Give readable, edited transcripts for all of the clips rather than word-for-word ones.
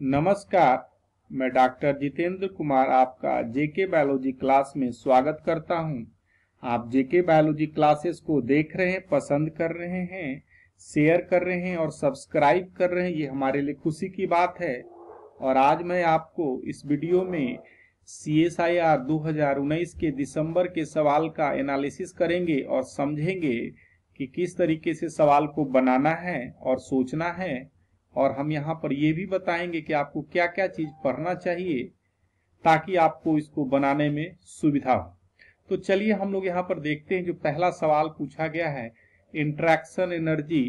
नमस्कार, मैं डॉक्टर जितेंद्र कुमार आपका जेके बायोलॉजी क्लास में स्वागत करता हूं। आप जेके बायोलॉजी क्लासेस को देख रहे हैं, पसंद कर रहे हैं, शेयर कर रहे हैं और सब्सक्राइब कर रहे हैं, ये हमारे लिए खुशी की बात है। और आज मैं आपको इस वीडियो में CSIR 2019 के दिसंबर के सवाल का एनालिसिस करेंगे और समझेंगे कि किस तरीके से सवाल को बनाना है और सोचना है। और हम यहाँ पर ये भी बताएंगे कि आपको क्या क्या चीज पढ़ना चाहिए ताकि आपको इसको बनाने में सुविधा हो। तो चलिए हम लोग यहाँ पर देखते हैं। जो पहला सवाल पूछा गया है, इंट्रैक्शन एनर्जी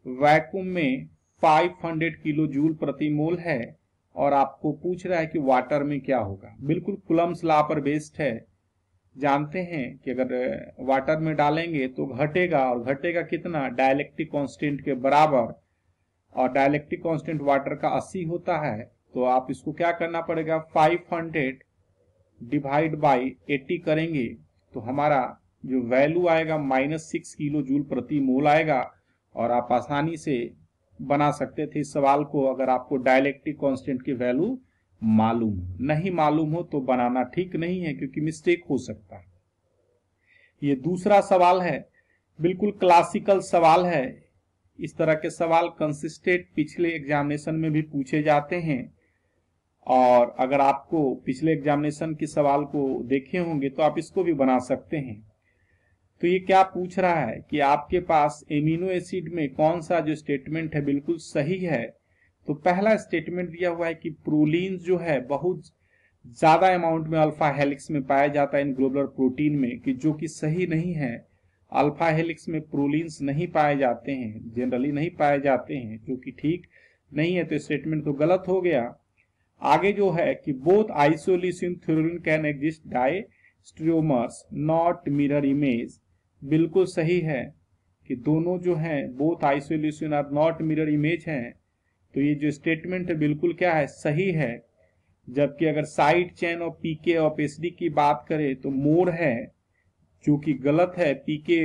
वैक्यूम में 500 किलो जूल प्रति मोल है और आपको पूछ रहा है कि वाटर में क्या होगा। बिल्कुल कूलम्ब्स लॉ पर बेस्ड है। जानते हैं कि अगर वाटर में डालेंगे तो घटेगा, और घटेगा कितना, डाइलेक्ट्रिक कांस्टेंट के बराबर। और डाइलेक्ट्रिक कांस्टेंट वाटर का 80 होता है, तो आप इसको क्या करना पड़ेगा, 500 डिवाइड बाई 80 करेंगे तो हमारा जो वैल्यू आएगा -6 किलो जूल प्रति मोल आएगा। और आप आसानी से बना सकते थे इस सवाल को अगर आपको डाइलेक्ट्रिक कांस्टेंट की वैल्यू मालूम हो। नहीं मालूम हो तो बनाना ठीक नहीं है, क्योंकि मिस्टेक हो सकता है। ये दूसरा सवाल है, बिल्कुल क्लासिकल सवाल है। इस तरह के सवाल कंसिस्टेंट पिछले एग्जामिनेशन में भी पूछे जाते हैं, और अगर आपको पिछले एग्जामिनेशन के सवाल को देखे होंगे तो आप इसको भी बना सकते हैं। तो ये क्या पूछ रहा है कि आपके पास एमिनो एसिड में कौन सा जो स्टेटमेंट है बिल्कुल सही है। तो पहला स्टेटमेंट दिया हुआ है कि प्रोलीन जो है बहुत ज्यादा अमाउंट में अल्फा हेलिक्स में पाया जाता है इन ग्लोबुलर प्रोटीन में, कि जो कि सही नहीं है। अल्फा हेलिक्स में प्रोलीन्स नहीं पाए जाते हैं, जनरली नहीं पाए जाते हैं, जो कि ठीक नहीं है। तो स्टेटमेंट तो गलत हो गया। आगे जो है कि both isoleucine threonine can exist diastereomers not mirror image, बिल्कुल सही है कि दोनों जो हैं बोथ आइसोल्यूसिन और नॉट मिरर इमेज हैं। तो ये जो स्टेटमेंट है बिल्कुल क्या है, सही है। जबकि अगर साइड चेन और पीके ऑफ एसडी की बात करें तो मोर है, जो कि गलत है। पीके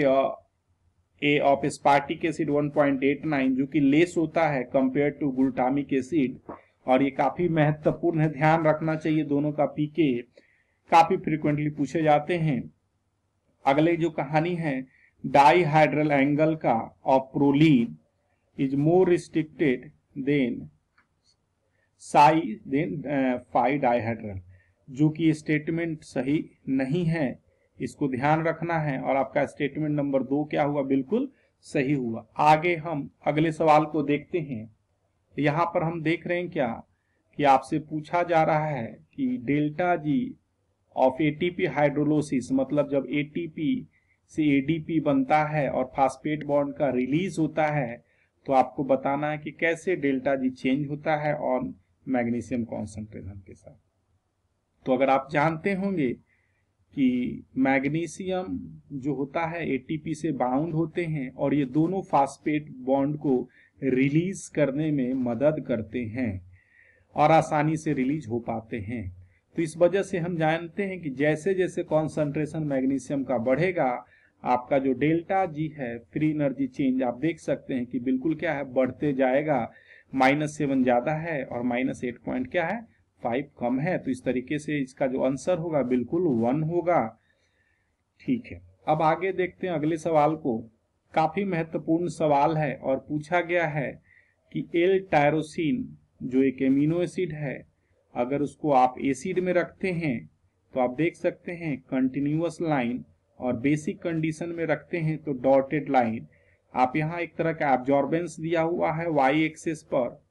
ए ऑफ एस्पार्टिक एसिड 1.89 जो कि लेस होता है कंपेयर टू ग्लूटामिक एसिड। और ये काफी महत्वपूर्ण है, ध्यान रखना चाहिए। दोनों का पीके काफी फ्रीक्वेंटली पूछे जाते हैं। अगले जो कहानी है, डाईहाइड्रल एंगल का of proline is more restricted than psi than 5 dihedral, जो कि स्टेटमेंट सही नहीं है। इसको ध्यान रखना है। और आपका स्टेटमेंट नंबर 2 क्या हुआ, बिल्कुल सही हुआ। आगे हम अगले सवाल को देखते हैं। यहां पर हम देख रहे हैं क्या कि आपसे पूछा जा रहा है कि delta G of ATP hydrolysis, मतलब जब एटीपी से एडीपी बनता है और फास्फेट बॉन्ड का रिलीज होता है, तो आपको बताना है कि कैसे डेल्टा जी चेंज होता है और मैग्नीशियम कॉन्सेंट्रेशन के साथ। तो अगर आप जानते होंगे कि मैग्नीशियम जो होता है एटीपी से बाउंड होते हैं, और ये दोनों फास्फेट बॉन्ड को रिलीज करने में मदद करते हैं और आसानी से रिलीज हो पाते हैं। तो इस वजह से हम जानते हैं कि जैसे जैसे कॉन्सेंट्रेशन मैग्नीशियम का बढ़ेगा, आपका जो डेल्टा जी है फ्री एनर्जी चेंज आप देख सकते हैं कि बिल्कुल क्या है, बढ़ते जाएगा। -7 ज्यादा है और -8 पॉइंट क्या है, 5 कम है। तो इस तरीके से इसका जो आंसर होगा बिल्कुल 1 होगा। ठीक है, अब आगे देखते हैं अगले सवाल को। काफी महत्वपूर्ण सवाल है और पूछा गया है कि एल टायरोसिन जो एक एमिनो एसिड है, अगर उसको आप एसिड में रखते हैं तो आप देख सकते हैं कंटिन्यूअस लाइन, और बेसिक कंडीशन में रखते हैं तो डॉटेड लाइन। आप यहाँ एक तरह का एब्जॉर्बेंस दिया हुआ है वाई एक्सिस पर,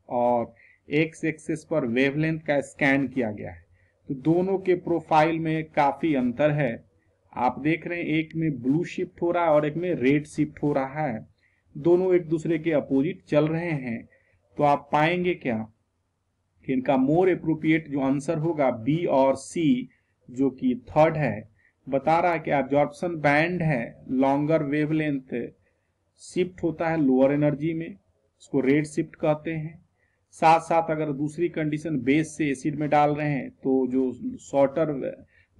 और एक्स एक्सिस पर वेवलेंथ का स्कैन किया गया है। तो दोनों के प्रोफाइल में काफी अंतर है। आप देख रहे हैं एक में ब्लू शिफ्ट हो रहा है और एक में रेड शिफ्ट हो रहा है। दोनों एक दूसरे के अपोजिट चल रहे हैं। तो आप पाएंगे क्या कि इनका मोर एप्रोप्रिएट जो आंसर होगा बी और सी, जो कि थर्ड है। बता रहा है कि एब्जॉर्प्शन बैंड है, लॉन्गर वेवलेंथ शिफ्ट होता है लोअर एनर्जी में, इसको रेड शिफ्ट कहते हैं। साथ साथ अगर दूसरी कंडीशन बेस से एसिड में डाल रहे हैं तो जो shorter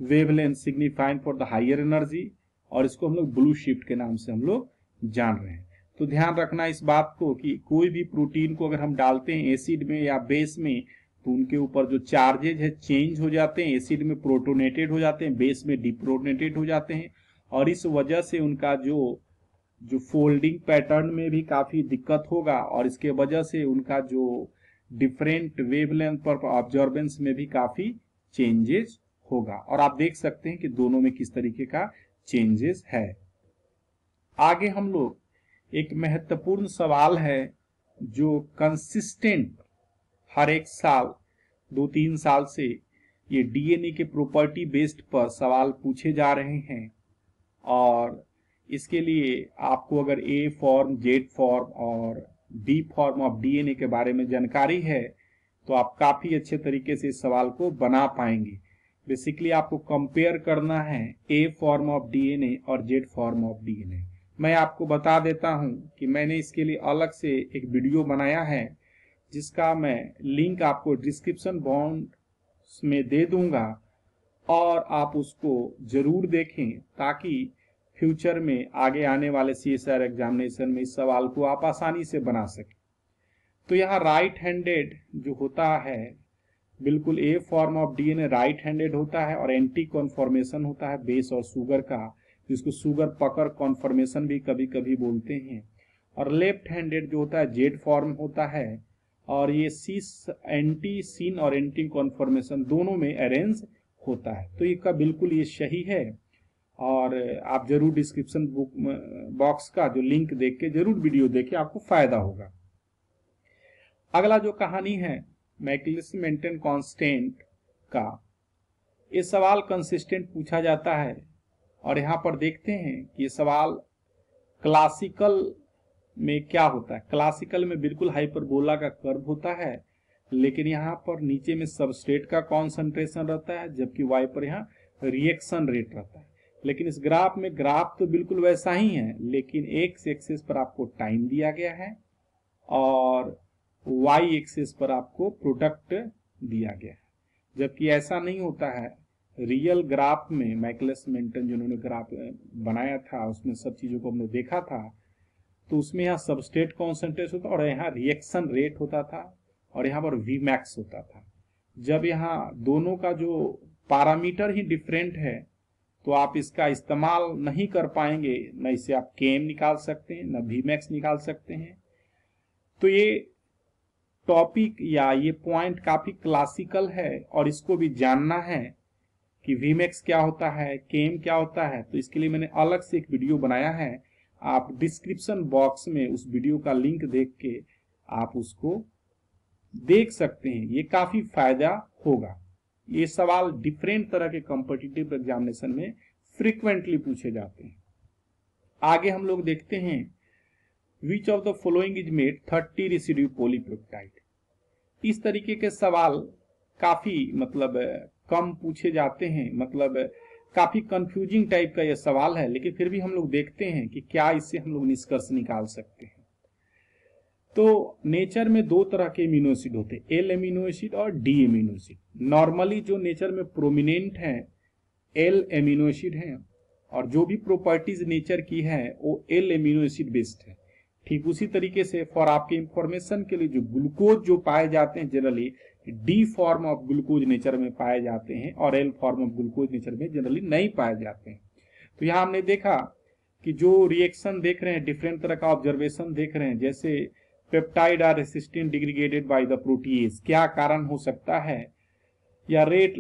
wavelength signifying for the higher energy, और इसको हम लोग ब्लू शिफ्ट के नाम से हम लोग जान रहे हैं। तो ध्यान रखना इस बात को कि कोई भी प्रोटीन को अगर हम डालते हैं एसिड में या बेस में, तो उनके ऊपर जो चार्जेज है चेंज हो जाते हैं। एसिड में प्रोटोनेटेड हो जाते हैं, बेस में डिप्रोटोनेटेड हो जाते हैं, और इस वजह से उनका जो फोल्डिंग पैटर्न में भी काफी दिक्कत होगा, और इसके वजह से उनका जो डिफरेंट वेवलेंथ पर ऑब्जर्वेंस में भी काफी चेंजेस होगा। और आप देख सकते हैं कि दोनों में किस तरीके का चेंजेस है। आगे हम लोग एक महत्वपूर्ण सवाल है जो कंसिस्टेंट हर एक साल 2-3 साल से ये डीएनए के प्रॉपर्टी बेस्ड पर सवाल पूछे जा रहे हैं, और इसके लिए आपको अगर ए फॉर्म, जेड फॉर्म और डी फॉर्म ऑफ डीएनए के बारे में जानकारी है तो आप काफी अच्छे तरीके से इस सवाल को बना पाएंगे। बेसिकली आपको कंपेयर करना है ए फॉर्म ऑफ डीएनए और जेड फॉर्म ऑफ डीएनए। मैं आपको बता देता हूं कि मैंने इसके लिए अलग से एक वीडियो बनाया है, जिसका मैं लिंक आपको डिस्क्रिप्शन बॉक्स में दे दूंगा, और आप उसको जरूर देखें ताकि फ्यूचर में आगे आने वाले सीएसआर एग्जामिनेशन में इस सवाल को आप आसानी से बना सकें। तो यहाँ राइट हैंडेड जो होता है, बिल्कुल A form of DNA right handed होता है, और एंटी कॉन्फॉर्मेशन होता है बेस और शुगर का, जिसको शुगर पकड़ कॉन्फॉर्मेशन भी कभी कभी बोलते हैं। और लेफ्ट हैंडेड जो होता है जेड फॉर्म होता है, और ये सीस एंटी सीन और एंटी कॉन्फॉर्मेशन दोनों में अरेंज होता है। तो इसका बिल्कुल ये सही है, और आप जरूर डिस्क्रिप्शन बॉक्स का जो लिंक देख के जरूर वीडियो देखें, आपको फायदा होगा। अगला जो कहानी है मैकलिस-मेंटन कांस्टेंट का, ये सवाल कंसिस्टेंट पूछा जाता है, और यहाँ पर देखते हैं कि ये सवाल क्लासिकल में क्या होता है। क्लासिकल में बिल्कुल हाइपरबोला का कर्व होता है, लेकिन यहाँ पर नीचे में सबस्ट्रेट का कॉन्सेंट्रेशन रहता है, जबकि वाई पर यहाँ रिएक्शन रेट रहता है। लेकिन इस ग्राफ में ग्राफ तो बिल्कुल वैसा ही है, लेकिन एक्स एक्सिस पर आपको टाइम दिया गया है और वाई एक्सिस पर आपको प्रोडक्ट दिया गया है। जबकि ऐसा नहीं होता है रियल ग्राफ में। मैकलिस-मेंटन जिन्होंने ग्राफ बनाया था उसमें सब चीजों को हमने देखा था, तो उसमें यहाँ सबस्ट्रेट कॉन्सेंट्रेशन होता और यहाँ रिएक्शन रेट होता था, और यहाँ पर वी मैक्स होता था। जब यहाँ दोनों का जो पैरामीटर ही डिफरेंट है, तो आप इसका इस्तेमाल नहीं कर पाएंगे, न इसे आप केएम निकाल सकते हैं, न वी मैक्स निकाल सकते हैं। तो ये टॉपिक या ये पॉइंट काफी क्लासिकल है, और इसको भी जानना है कि वी मैक्स क्या होता है, केएम क्या होता है। तो इसके लिए मैंने अलग से एक वीडियो बनाया है, आप डिस्क्रिप्शन बॉक्स में उस वीडियो का लिंक देख के आप उसको देख सकते हैं, ये काफी फायदा होगा। ये सवाल डिफरेंट तरह के कॉम्पिटिटिव एग्जामिनेशन में फ्रीक्वेंटली पूछे जाते हैं। आगे हम लोग देखते हैं which of the following is made 30 residue polypeptide. इस तरीके के सवाल काफी कम पूछे जाते हैं, काफी कंफ्यूजिंग टाइप का यह सवाल है, लेकिन फिर भी हम लोग देखते हैं कि क्या इससे हम लोग निष्कर्ष निकाल सकते हैं। तो नेचर में दो तरह के एमिनो एसिड होते हैं, एल एमिनो एसिड और डी एमिनो एसिड। नॉर्मली जो नेचर में प्रोमिनेंट है एल एमिनो एसिड है, और जो भी प्रॉपर्टीज नेचर की है वो एल एमिनो एसिड बेस्ड है। ठीक उसी तरीके से फॉर आपके इंफॉर्मेशन के लिए जो ग्लूकोज जो पाए जाते हैं generally D form of glucose nature में पाए जाते हैं, और L form of glucose nature में जनरली नहीं पाए जाते हैं। तो यहाँ हमने देखा कि जो रिएक्शन देख रहे हैं, डिफरेंट तरह का ऑब्जर्वेशन देख रहे हैं, जैसे peptide are resistant degraded by the protease, क्या कारण हो सकता है, या red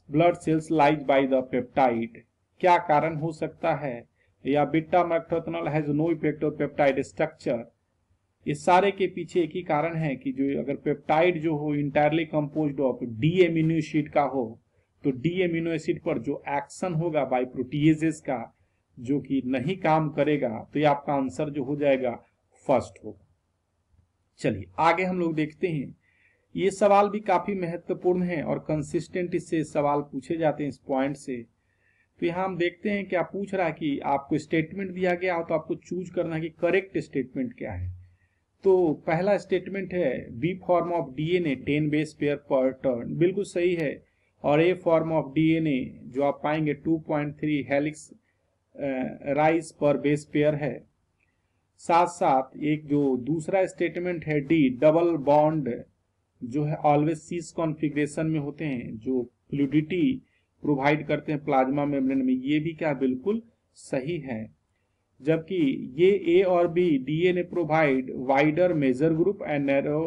blood cells lyse by the peptide, क्या कारण हो सकता है, या beta mercaptoethanol has no effect on peptide structure. इस सारे के पीछे एक ही कारण है कि जो अगर पेप्टाइड जो हो entirely composed of D amino acid का हो, तो डी एमिनो एसिड पर जो एक्शन होगा बाय प्रोटीएजेस का जो कि नहीं काम करेगा, तो ये आपका आंसर जो हो जाएगा फर्स्ट होगा। चलिए आगे हम लोग देखते हैं, ये सवाल भी काफी महत्वपूर्ण है और कंसिस्टेंट इससे सवाल पूछे जाते हैं इस पॉइंट से। तो यहाँ हम देखते हैं क्या पूछ रहा है कि आपको स्टेटमेंट दिया गया हो तो आपको चूज करना है कि करेक्ट स्टेटमेंट क्या है। तो पहला स्टेटमेंट है B form of DNA 10 base pair पर टर्न, बिल्कुल सही है। और ए फॉर्म ऑफ डीएनए जो आप पाएंगे 2.3 हेलिक्स राइज पर बेस पेयर है। साथ साथ एक जो दूसरा स्टेटमेंट है डी, डबल बॉन्ड जो है ऑलवेज सीस कॉन्फ़िगरेशन में होते हैं, जो फ्लूइडिटी प्रोवाइड करते हैं प्लाज्मा मेम्ब्रेन में, ये भी क्या बिल्कुल सही है। जबकि ये ए और B, DNA provide wider major group and narrow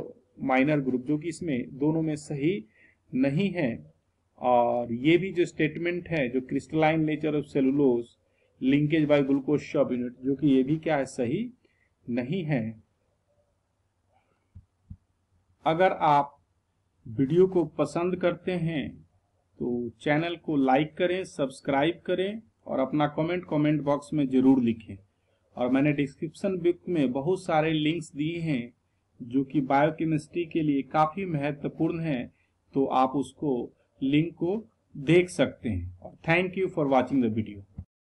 minor group, जो कि इसमें दोनों में सही नहीं है। और ये भी जो स्टेटमेंट है, जो crystalline nature of cellulose, linkage by glucose shop unit, जो कि ये भी क्या है, सही नहीं है। अगर आप वीडियो को पसंद करते हैं तो चैनल को लाइक करें, सब्सक्राइब करें और अपना कमेंट बॉक्स में जरूर लिखें। और मैंने डिस्क्रिप्शन बुक में बहुत सारे लिंक्स दिए हैं जो कि बायोकेमिस्ट्री के लिए काफ़ी महत्वपूर्ण हैं, तो आप उसको लिंक को देख सकते हैं। और thank you for watching the video.